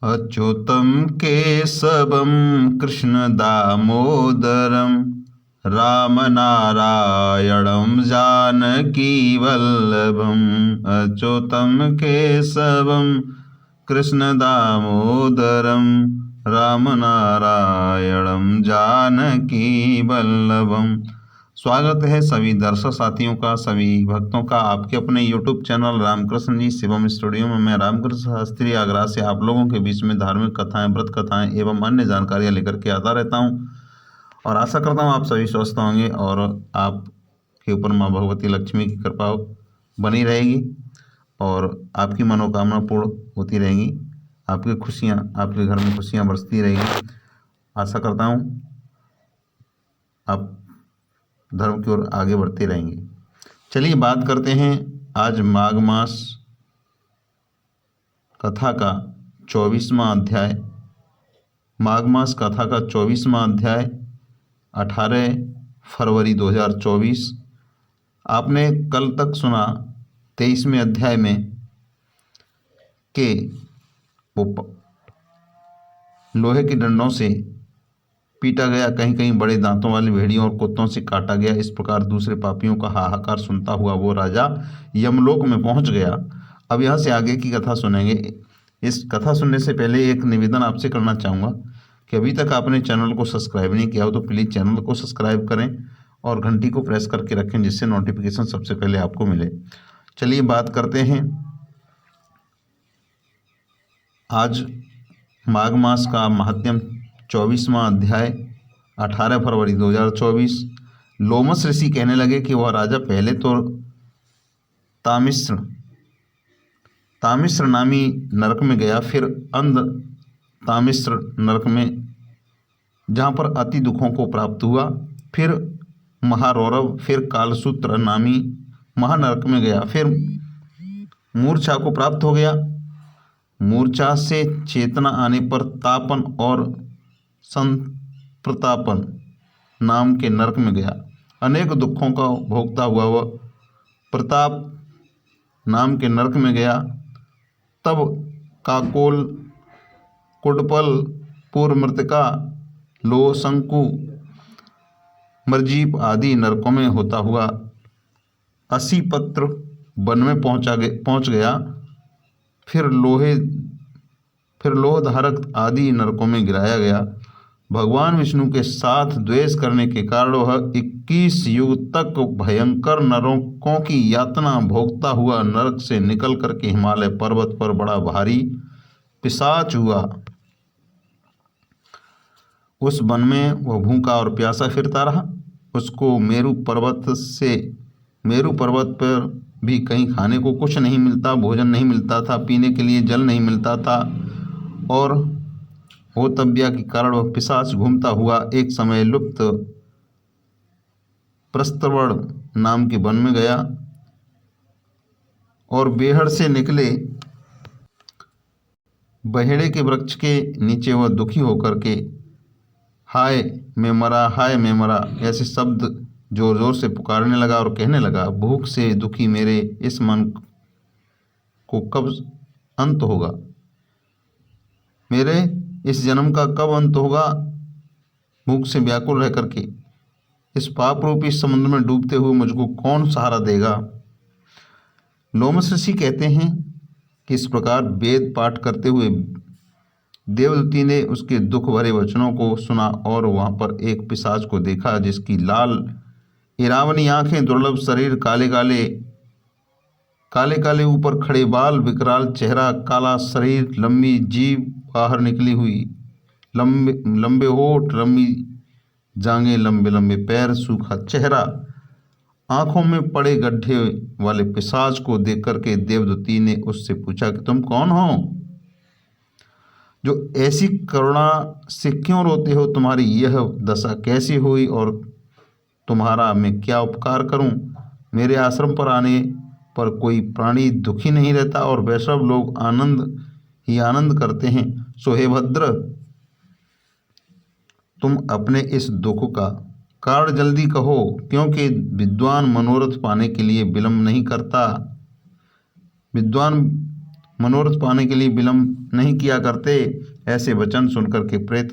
अच्युतं केशवं कृष्णदामोदरं रामनारायणं जानकीवल्लभम्। अच्युतं केशवं कृष्णदामोदरं रामनारायणं जानकीवल्लभम्। स्वागत है सभी दर्शक साथियों का, सभी भक्तों का आपके अपने YouTube चैनल रामकृष्ण जी शिवम स्टूडियो में। मैं रामकृष्ण शास्त्री आगरा से आप लोगों के बीच में धार्मिक कथाएं, व्रत कथाएं एवं अन्य जानकारियां लेकर के आता रहता हूं और आशा करता हूं आप सभी स्वस्थ होंगे और आपके ऊपर माँ भगवती लक्ष्मी की कृपा बनी रहेगी और आपकी मनोकामना पूर्ण होती रहेगी। आपकी खुशियाँ, आपके घर में खुशियाँ बरसती रहेगी। आशा करता हूँ आप धर्म की ओर आगे बढ़ते रहेंगे। चलिए बात करते हैं आज माघ मास कथा का 24वां अध्याय। माघ मास कथा का 24वां अध्याय 18 फरवरी 2024। आपने कल तक सुना 23वें अध्याय में कि वो लोहे के डंडों से पीटा गया, कहीं कहीं बड़े दांतों वाली भेड़ियों और कुत्तों से काटा गया। इस प्रकार दूसरे पापियों का हाहाकार सुनता हुआ वो राजा यमलोक में पहुंच गया। अब यहाँ से आगे की कथा सुनेंगे। इस कथा सुनने से पहले एक निवेदन आपसे करना चाहूँगा कि अभी तक आपने चैनल को सब्सक्राइब नहीं किया हो तो प्लीज़ चैनल को सब्सक्राइब करें और घंटी को प्रेस करके रखें जिससे नोटिफिकेशन सबसे पहले आपको मिले। चलिए बात करते हैं आज माघ मास का महात्म्य 24वां अध्याय 18 फरवरी 2024। लोमस ऋषि कहने लगे कि वह राजा पहले तो तामिश्र नामी नरक में गया, फिर अंध तामिश्र नरक में जहाँ पर अति दुखों को प्राप्त हुआ, फिर महारौरव, फिर कालसूत्र नामी महानरक में गया, फिर मूर्छा को प्राप्त हो गया। मूर्छा से चेतना आने पर तापन और संप्रतापन नाम के नरक में गया। अनेक दुखों का भोगता हुआ वह प्रताप नाम के नरक में गया। तब काकोल, कुडपल, पूर्वमृतिका, लोह, शंकु, मर्जीप आदि नरकों में होता हुआ असीपत्र वन में पहुंच गया। फिर लोहधारक आदि नरकों में गिराया गया। भगवान विष्णु के साथ द्वेष करने के कारण वह 21 युग तक भयंकर नरकों की यातना भोगता हुआ नरक से निकल करके हिमालय पर्वत पर बड़ा भारी पिशाच हुआ। उस वन में वह भूखा और प्यासा फिरता रहा। उसको मेरू पर्वत पर भी कहीं खाने को कुछ नहीं मिलता, भोजन नहीं मिलता था, पीने के लिए जल नहीं मिलता था और होतव्या के कारण वह पिशाच घूमता हुआ एक समय लुप्त प्रस्तवण नाम के वन में गया और बेहड़ से निकले बहेड़े के वृक्ष के नीचे वह दुखी होकर के हाय मैं मरा, हाय मैं मरा ऐसे शब्द जोर जोर से पुकारने लगा और कहने लगा, भूख से दुखी मेरे इस मन को कब अंत होगा, मेरे इस जन्म का कब अंत होगा। भूख से व्याकुल रह करके इस पाप रूपी समुद्र में डूबते हुए मुझको कौन सहारा देगा। लोमस ऋषि कहते हैं कि इस प्रकार वेद पाठ करते हुए देवदूती ने उसके दुख भरे वचनों को सुना और वहां पर एक पिशाच को देखा जिसकी लाल इरावनी आंखें, दुर्लभ शरीर, काले काले ऊपर खड़े बाल, विकराल चेहरा, काला शरीर, लंबी जीभ बाहर निकली हुई, लंबे होठ, लंबी जांघें, लंबे लंबे पैर, सूखा चेहरा, आंखों में पड़े गड्ढे वाले पिशाच को देख करके देवदूती ने उससे पूछा कि तुम कौन हो, जो ऐसी करुणा से क्यों रोते हो, तुम्हारी यह दशा कैसी हुई और तुम्हारा मैं क्या उपकार करूं। मेरे आश्रम पर आने पर कोई प्राणी दुखी नहीं रहता और वैष्णव लोग आनंद करते हैं। सो हे भद्र, तुम अपने इस दुख का कारण जल्दी कहो, क्योंकि विद्वान मनोरथ पाने के लिए विलंब नहीं करता। विद्वान मनोरथ पाने के लिए विलंब नहीं किया करते। ऐसे वचन सुनकर के प्रेत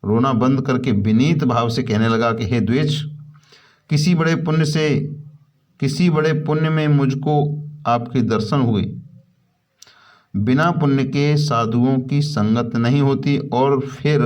रोना बंद करके विनीत भाव से कहने लगा कि हे द्वेष, किसी बड़े पुण्य में मुझको आपके दर्शन हुए। बिना पुण्य के साधुओं की संगत नहीं होती। और फिर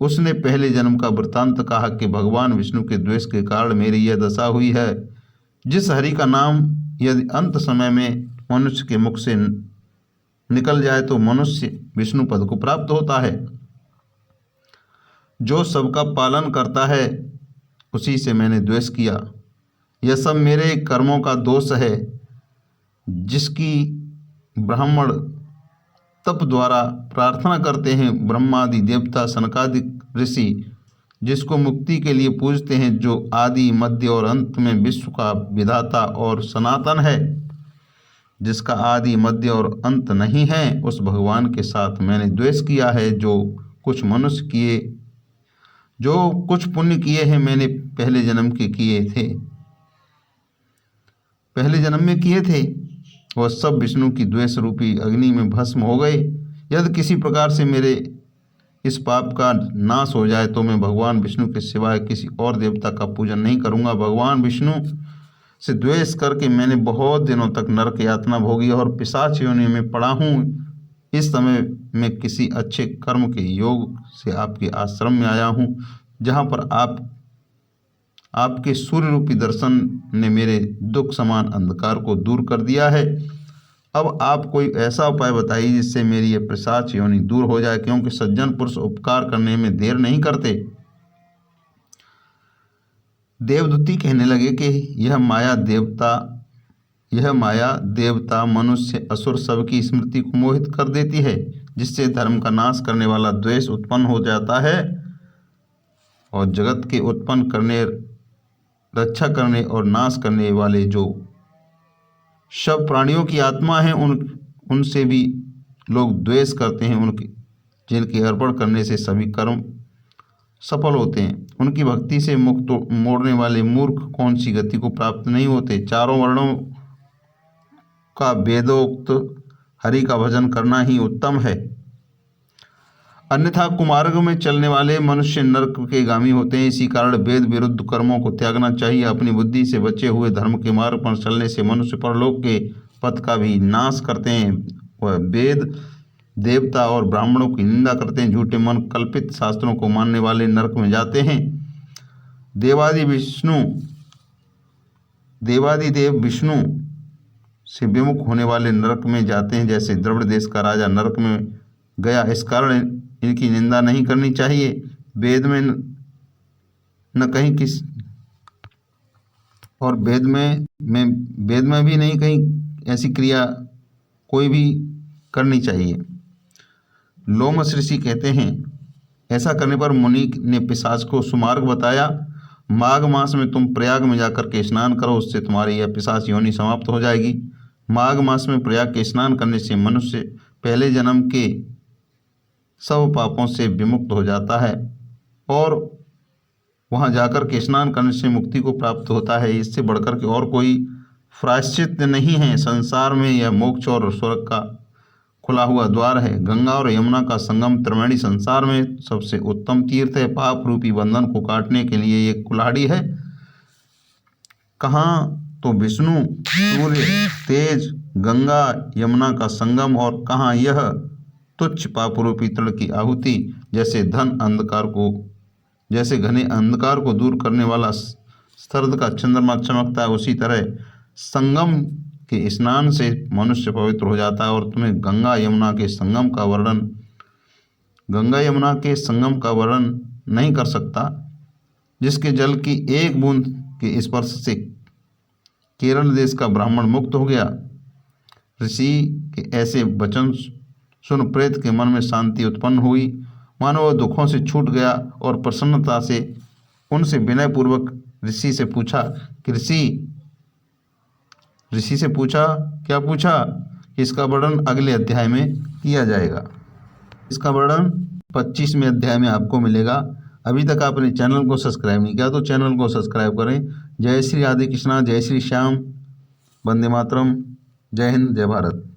उसने पहले जन्म का वृत्तांत कहा कि भगवान विष्णु के द्वेष के कारण मेरी यह दशा हुई है। जिस हरि का नाम यदि अंत समय में मनुष्य के मुख से निकल जाए तो मनुष्य विष्णु पद को प्राप्त होता है। जो सबका पालन करता है उसी से मैंने द्वेष किया। यह सब मेरे कर्मों का दोष है, जिसकी ब्राह्मण तप द्वारा प्रार्थना करते हैं। ब्रह्मादि देवता सनकादि ऋषि जिसको मुक्ति के लिए पूजते हैं, जो आदि मध्य और अंत में विश्व का विधाता और सनातन है, जिसका आदि मध्य और अंत नहीं है, उस भगवान के साथ मैंने द्वेष किया है। जो कुछ पुण्य किए हैं मैंने पहले जन्म में किए थे, वह सब विष्णु की द्वेष रूपी अग्नि में भस्म हो गए। यदि किसी प्रकार से मेरे इस पाप का नाश हो जाए तो मैं भगवान विष्णु के सिवाय किसी और देवता का पूजन नहीं करूंगा। भगवान विष्णु से द्वेष करके मैंने बहुत दिनों तक नरक यातना भोगी और पिशाच योनि में पड़ा हूँ। इस समय मैं किसी अच्छे कर्म के योग से आपके आश्रम में आया हूँ, जहाँ पर आपके सूर्य रूपी दर्शन ने मेरे दुख समान अंधकार को दूर कर दिया है। अब आप कोई ऐसा उपाय बताइए जिससे मेरी यह पिशाच योनि दूर हो जाए, क्योंकि सज्जन पुरुष उपकार करने में देर नहीं करते। देवदूती कहने लगे कि यह माया देवता मनुष्य असुर सबकी स्मृति को मोहित कर देती है, जिससे धर्म का नाश करने वाला द्वेष उत्पन्न हो जाता है और जगत के उत्पन्न करने, रक्षा करने और नाश करने वाले जो सब प्राणियों की आत्मा है उनसे भी लोग द्वेष करते हैं। जिनके अर्पण करने से सभी कर्म सफल होते हैं। उनकी भक्ति से मुख मोड़ने वाले मूर्ख कौन सी गति को प्राप्त नहीं होते। चारों वर्णों का वेदोक्त हरि का भजन करना ही उत्तम है, अन्यथा कुमार्ग में चलने वाले मनुष्य नरक के गामी होते हैं। इसी कारण वेद विरुद्ध कर्मों को त्यागना चाहिए। अपनी बुद्धि से बचे हुए धर्म के मार्ग पर चलने से मनुष्य परलोक के पथ का भी नाश करते हैं। वह वेद देवता और ब्राह्मणों की निंदा करते हैं। झूठे मन कल्पित शास्त्रों को मानने वाले नरक में जाते हैं। देवादिदेव विष्णु से विमुख होने वाले नरक में जाते हैं, जैसे द्रविड़ देश का राजा नरक में गया। इस कारण इनकी निंदा नहीं करनी चाहिए। वेद में भी नहीं कहीं ऐसी क्रिया कोई भी करनी चाहिए। लोमस ऋषि कहते हैं, ऐसा करने पर मुनि ने पिशाच को सुमार्ग बताया। माघ मास में तुम प्रयाग में जाकर के स्नान करो, उससे तुम्हारी यह पिशाच योनि समाप्त हो जाएगी। माघ मास में प्रयाग के स्नान करने से मनुष्य पहले जन्म के सब पापों से विमुक्त हो जाता है और वहां जाकर के स्नान करने से मुक्ति को प्राप्त होता है। इससे बढ़कर के और कोई प्रायश्चित नहीं है। संसार में यह मोक्ष और स्वर्ग का खुला हुआ द्वार है। गंगा और यमुना का संगम त्रिवेणी संसार में सबसे उत्तम तीर्थ है। पाप रूपी बंधन को काटने के लिए ये कुल्हाड़ी है। कहाँ तो विष्णु, सूर्य, तेज, गंगा यमुना का संगम, और कहाँ यह तुच्छ पापरूपी तृण की आहुति। जैसे घने अंधकार को दूर करने वाला शरद का चंद्रमा चमकता है, उसी तरह संगम के स्नान से मनुष्य पवित्र हो जाता है। और तुम्हें गंगा यमुना के संगम का वर्णन नहीं कर सकता, जिसके जल की एक बूंद के स्पर्श से केरल देश का ब्राह्मण मुक्त हो गया। ऋषि के ऐसे वचन सुन प्रेत के मन में शांति उत्पन्न हुई, मानो वह दुखों से छूट गया और प्रसन्नता से उनसे विनयपूर्वक ऋषि से पूछा क्या पूछा कि इसका वर्णन अगले अध्याय में किया जाएगा। इसका वर्णन 25वें अध्याय में आपको मिलेगा। अभी तक आपने चैनल को सब्सक्राइब नहीं किया तो चैनल को सब्सक्राइब करें। जय श्री राधे कृष्णा, जय श्री श्याम, वंदे मातरम। जय हिंद, जय भारत।